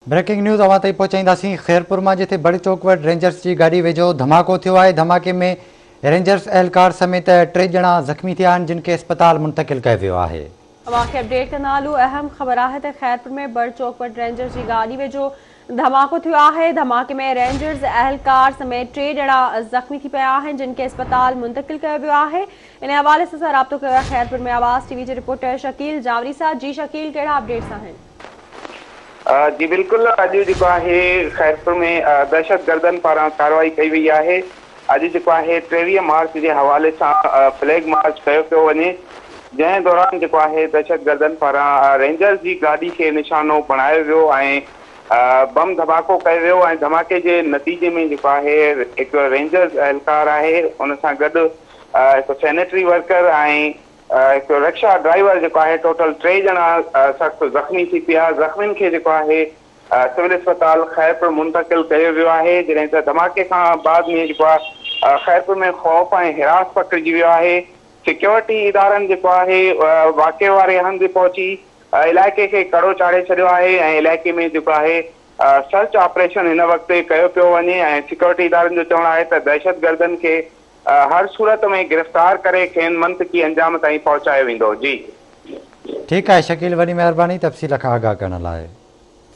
Breaking news अवां ताईं पहुचाईंदासीं। खैरपुर मां जिथे बड़ी चौक वटि रेंजर्स जी गाड़ी वेझो धमाको थियो आहे। धमाके में रेंजर्स एहलकार समेत 3 ॼणा ज़ख़्मी थिया आहिनि, जिन खे अस्पताल मुंतक़िल कयो वियो आहे। अवांखे अपडेट कंदा हलूं। अहम ख़बर आहे त खैरपुर में बड़ चौक वटि रेंजर्स जी गाड़ी वेझो धमाको थियो आहे। धमाके में रेंजर्स एहलकार समेत 3 ॼणा ज़ख़्मी थी पिया आहिनि, जिन खे अस्पताल मुंतक़िल कयो वियो आहे। इन हवाले सां राब्तो कयो आहे खैरपुर में आवाज़ टीवी जे रिपोर्टर शकील जावरी सां। जी शकील, कहिड़ा अपडेट्स आहिनि? जी बिल्कुल, अॼु जेको आहे खैरपुर में दहशतगर्दनि पारां कार्रवाई कई वई आहे। अॼु जेको आहे 23 मार्च जे हवाले सां फ्लैग मार्च कयो पियो वञे, जंहिं दौरान जेको आहे दहशतगर्दनि पारां रेंजर्स जी गाॾी खे निशानो बणायो वियो ऐं बम धमाको कयो वियो ऐं धमाके जे नतीजे में जेको आहे हिकु रेंजर्स एहलकार आहे, उन सां गॾु हिकु सैनिटरी वर्कर ऐं हिकु रिक्शा ड्राइवर जेको आहे टोटल 3 ॼणा सख़्तु ज़ख़्मी थी पिया। ज़ख़्मियुनि खे जेको आहे सिविल अस्पताल खैरपुर मुंतक़िल कयो वियो आहे। जॾहिं त धमाके खां बाद में जेको आहे खैरपुर में ख़ौफ़ ऐं हिरास पकिड़िजी वियो आहे। सिक्योरिटी इदारनि जेको आहे वाक़े वारे हंधि पहुची इलाइक़े खे कड़ो चाढ़े छॾियो आहे ऐं इलाइक़े में जेको आहे सर्च ऑपरेशन हिन वक़्तु कयो पियो वञे ऐं सिक्योरिटी इदारनि जो चवणु आहे त दहशतगर्दनि खे हर सूरत में गिरफ़्तार करे खेनि मंतकी अंजाम ताईं पहुचायो वेंदो। जी ठीकु आहे शकील, वॾी महिरबानी तफ़सील खां आगाह करण लाइ।